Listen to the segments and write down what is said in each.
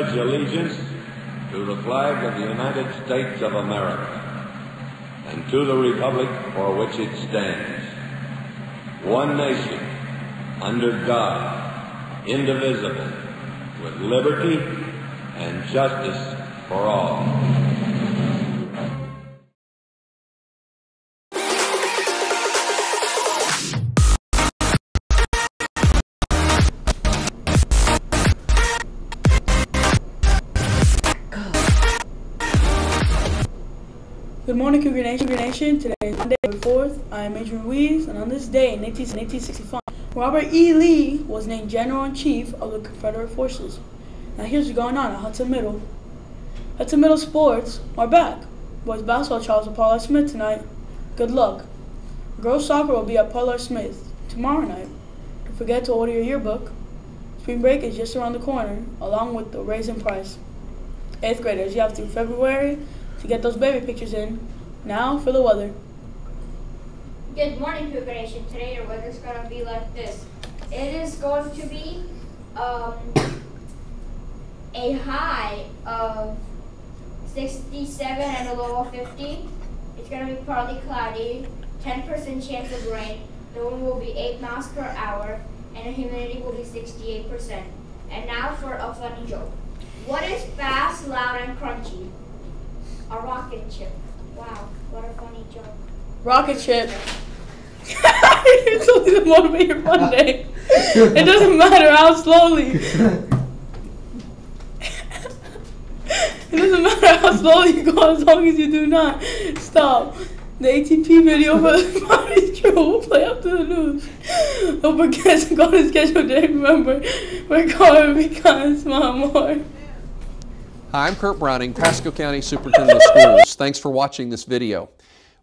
pledge allegiance to the flag of the United States of America and to the republic for which it stands, one nation, under God, indivisible, with liberty and justice for all. Good morning, Cougar Nation. Today is Monday, February 4th. I am Major Ruiz, and on this day in 1865, Robert E. Lee was named General-in-Chief of the Confederate Forces. Now here's what's going on at Hudson Middle. Hudson Middle sports are back. Boys basketball trials at Paul R. Smith tonight. Good luck. Girls soccer will be at Paul R. Smith tomorrow night. Don't forget to order your yearbook. Spring break is just around the corner, along with the raising price. 8th graders, you have through February to get those baby pictures in. Now for the weather. Good morning, Cougar Nation. Today your weather's going to be like this. It is going to be a high of 67 and a low of 50. It's going to be partly cloudy, 10% chance of rain. The wind will be 8 miles per hour, and the humidity will be 68%. And now for a funny joke. What is fast, loud, and crunchy? A rocket chip. Wow, what a funny joke. Rocket chip. It's only to motivate your fun day. It doesn't matter how slowly. It doesn't matter how slowly you go as long as you do not stop. The ATP video for the body show will play after the news. Don't forget to go to schedule day. Remember, we're going to be kind and smile more. Hi, I'm Kurt Browning, Pasco County Superintendent of Schools. Thanks for watching this video.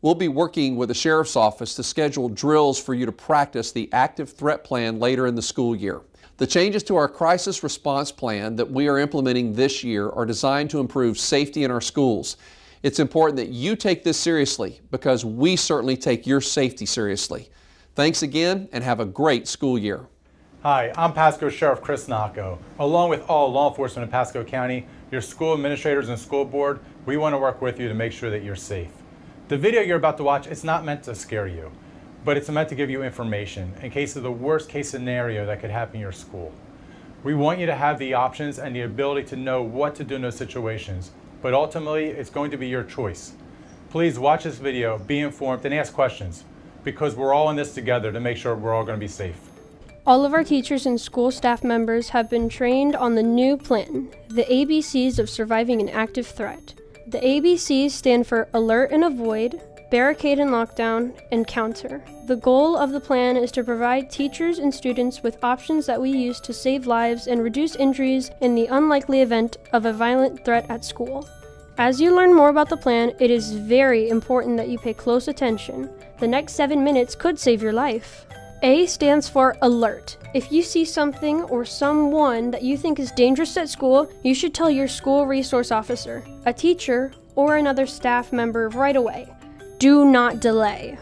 We'll be working with the Sheriff's Office to schedule drills for you to practice the active threat plan later in the school year. The changes to our crisis response plan that we are implementing this year are designed to improve safety in our schools. It's important that you take this seriously because we certainly take your safety seriously. Thanks again and have a great school year. Hi, I'm Pasco Sheriff Chris Nacco. Along with all law enforcement in Pasco County, your school administrators and school board, we want to work with you to make sure that you're safe. The video you're about to watch, it's not meant to scare you, but it's meant to give you information in case of the worst case scenario that could happen in your school. We want you to have the options and the ability to know what to do in those situations, but ultimately it's going to be your choice. Please watch this video, be informed, and ask questions, because we're all in this together to make sure we're all going to be safe. All of our teachers and school staff members have been trained on the new plan, the ABCs of surviving an active threat. The ABCs stand for Alert and Avoid, Barricade and Lockdown, and Counter. The goal of the plan is to provide teachers and students with options that we use to save lives and reduce injuries in the unlikely event of a violent threat at school. As you learn more about the plan, it is very important that you pay close attention. The next 7 minutes could save your life. A stands for Alert. If you see something or someone that you think is dangerous at school, you should tell your school resource officer, a teacher, or another staff member right away. Do not delay.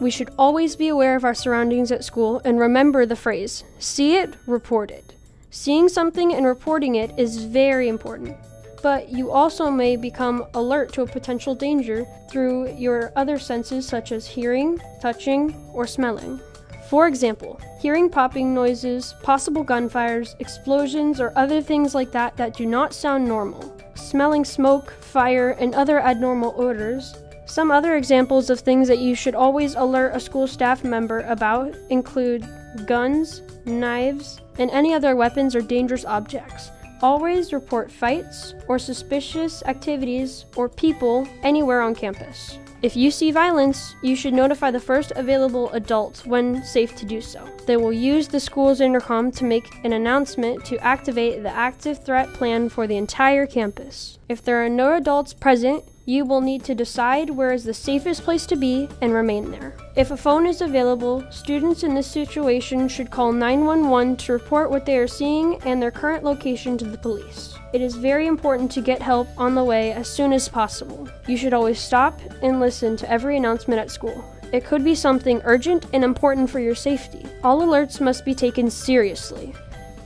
We should always be aware of our surroundings at school and remember the phrase, see it, report it. Seeing something and reporting it is very important. But you also may become alert to a potential danger through your other senses such as hearing, touching, or smelling. For example, hearing popping noises, possible gunfires, explosions, or other things like that that do not sound normal. Smelling smoke, fire, and other abnormal odors. Some other examples of things that you should always alert a school staff member about include guns, knives, and any other weapons or dangerous objects. Always report fights or suspicious activities or people anywhere on campus. If you see violence, you should notify the first available adult when safe to do so. They will use the school's intercom to make an announcement to activate the active threat plan for the entire campus. If there are no adults present, you will need to decide where is the safest place to be and remain there. If a phone is available, students in this situation should call 911 to report what they are seeing and their current location to the police. It is very important to get help on the way as soon as possible. You should always stop and listen to every announcement at school. It could be something urgent and important for your safety. All alerts must be taken seriously.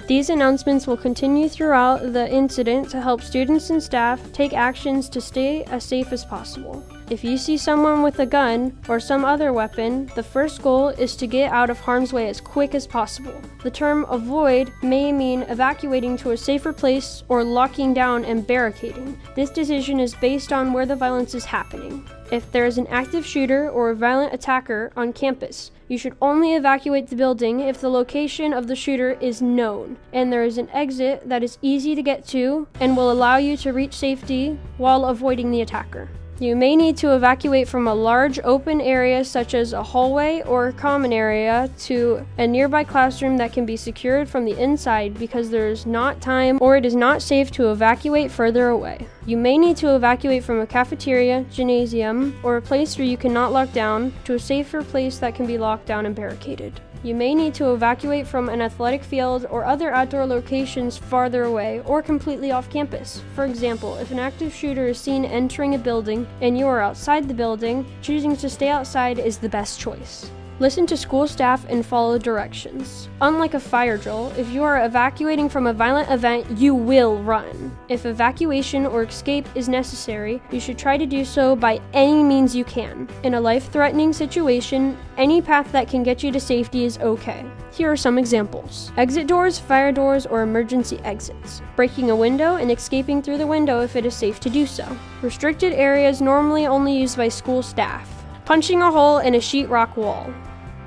These announcements will continue throughout the incident to help students and staff take actions to stay as safe as possible. If you see someone with a gun or some other weapon, the first goal is to get out of harm's way as quick as possible. The term avoid may mean evacuating to a safer place or locking down and barricading. This decision is based on where the violence is happening. If there is an active shooter or a violent attacker on campus, you should only evacuate the building if the location of the shooter is known and there is an exit that is easy to get to and will allow you to reach safety while avoiding the attacker. You may need to evacuate from a large open area such as a hallway or a common area to a nearby classroom that can be secured from the inside because there is not time or it is not safe to evacuate further away. You may need to evacuate from a cafeteria, gymnasium, or a place where you cannot lock down to a safer place that can be locked down and barricaded. You may need to evacuate from an athletic field or other outdoor locations farther away or completely off campus. For example, if an active shooter is seen entering a building and you are outside the building, choosing to stay outside is the best choice. Listen to school staff and follow directions. Unlike a fire drill, if you are evacuating from a violent event, you will run. If evacuation or escape is necessary, you should try to do so by any means you can. In a life-threatening situation, any path that can get you to safety is okay. Here are some examples. Exit doors, fire doors, or emergency exits. Breaking a window and escaping through the window if it is safe to do so. Restricted areas normally only used by school staff. Punching a hole in a sheetrock wall.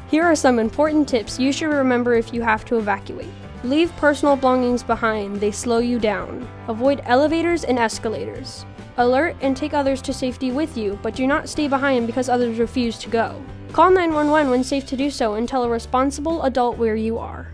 Here are some important tips you should remember if you have to evacuate. Leave personal belongings behind, they slow you down. Avoid elevators and escalators. Alert and take others to safety with you, but do not stay behind because others refuse to go. Call 911 when safe to do so and tell a responsible adult where you are.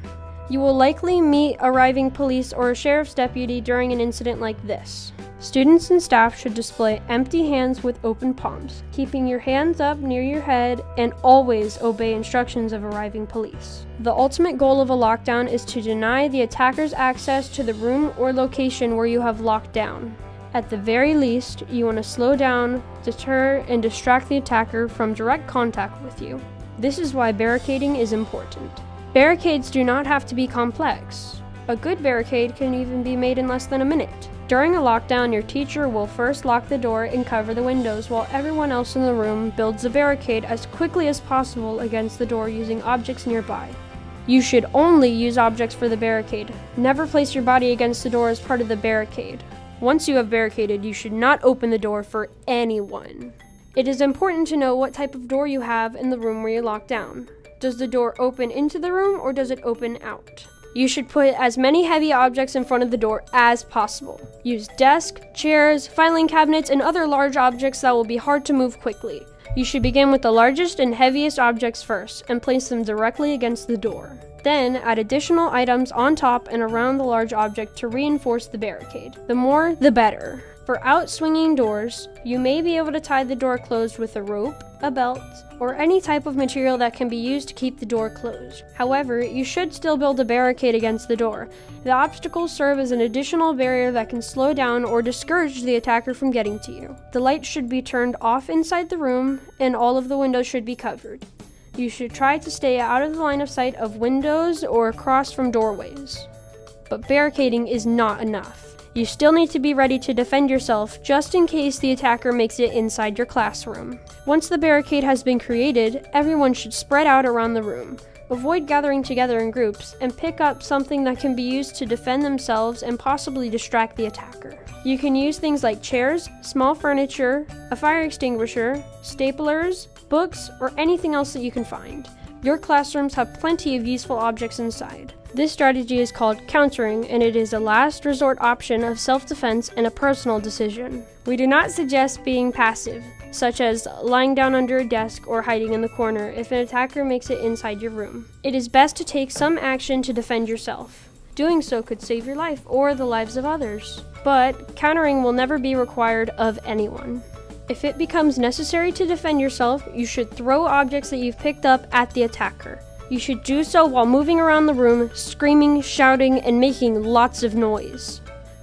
You will likely meet arriving police or a sheriff's deputy during an incident like this. Students and staff should display empty hands with open palms, keeping your hands up near your head, and always obey instructions of arriving police. The ultimate goal of a lockdown is to deny the attackers access to the room or location where you have locked down. At the very least, you want to slow down, deter, and distract the attacker from direct contact with you. This is why barricading is important. Barricades do not have to be complex. A good barricade can even be made in less than a minute. During a lockdown, your teacher will first lock the door and cover the windows while everyone else in the room builds a barricade as quickly as possible against the door using objects nearby. You should only use objects for the barricade. Never place your body against the door as part of the barricade. Once you have barricaded, you should not open the door for anyone. It is important to know what type of door you have in the room where you're locked down. Does the door open into the room or does it open out? You should put as many heavy objects in front of the door as possible. Use desks, chairs, filing cabinets, and other large objects that will be hard to move quickly. You should begin with the largest and heaviest objects first and place them directly against the door. Then add additional items on top and around the large object to reinforce the barricade. The more, the better. For out-swinging doors, you may be able to tie the door closed with a rope, a belt, or any type of material that can be used to keep the door closed. However, you should still build a barricade against the door. The obstacles serve as an additional barrier that can slow down or discourage the attacker from getting to you. The lights should be turned off inside the room, and all of the windows should be covered. You should try to stay out of the line of sight of windows or across from doorways. But barricading is not enough. You still need to be ready to defend yourself just in case the attacker makes it inside your classroom. Once the barricade has been created, everyone should spread out around the room. Avoid gathering together in groups and pick up something that can be used to defend themselves and possibly distract the attacker. You can use things like chairs, small furniture, a fire extinguisher, staplers, books, or anything else that you can find. Your classrooms have plenty of useful objects inside. This strategy is called countering, and it is a last resort option of self-defense and a personal decision. We do not suggest being passive, such as lying down under a desk or hiding in the corner if an attacker makes it inside your room. It is best to take some action to defend yourself. Doing so could save your life or the lives of others. But countering will never be required of anyone. If it becomes necessary to defend yourself, you should throw objects that you've picked up at the attacker. You should do so while moving around the room, screaming, shouting, and making lots of noise.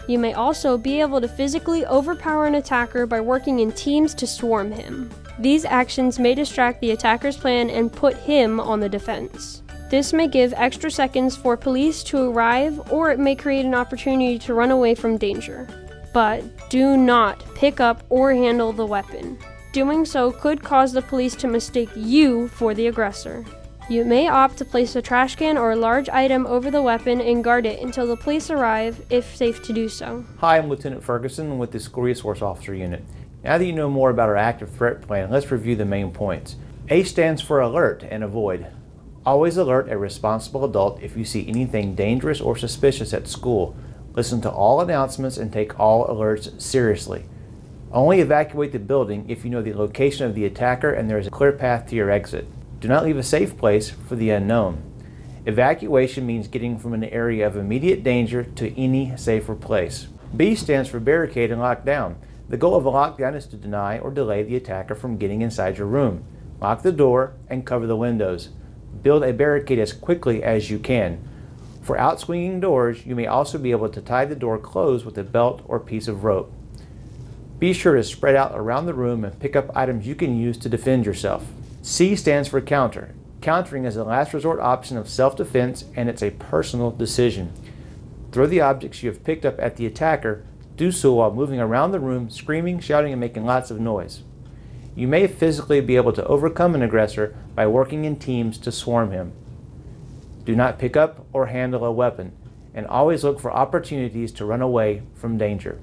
You may also be able to physically overpower an attacker by working in teams to swarm him. These actions may distract the attacker's plan and put him on the defense. This may give extra seconds for police to arrive, or it may create an opportunity to run away from danger. But do not pick up or handle the weapon. Doing so could cause the police to mistake you for the aggressor. You may opt to place a trash can or a large item over the weapon and guard it until the police arrive, if safe to do so. Hi, I'm Lieutenant Ferguson with the School Resource Officer Unit. Now that you know more about our active threat plan, let's review the main points. A stands for alert and avoid. Always alert a responsible adult if you see anything dangerous or suspicious at school. Listen to all announcements and take all alerts seriously. Only evacuate the building if you know the location of the attacker and there is a clear path to your exit. Do not leave a safe place for the unknown. Evacuation means getting from an area of immediate danger to any safer place. B stands for barricade and lock down. The goal of a lockdown is to deny or delay the attacker from getting inside your room. Lock the door and cover the windows. Build a barricade as quickly as you can. For outswinging doors, you may also be able to tie the door closed with a belt or piece of rope. Be sure to spread out around the room and pick up items you can use to defend yourself. C stands for counter. Countering is a last resort option of self-defense, and it's a personal decision. Throw the objects you have picked up at the attacker. Do so while moving around the room, screaming, shouting, and making lots of noise. You may physically be able to overcome an aggressor by working in teams to swarm him. Do not pick up or handle a weapon, and always look for opportunities to run away from danger.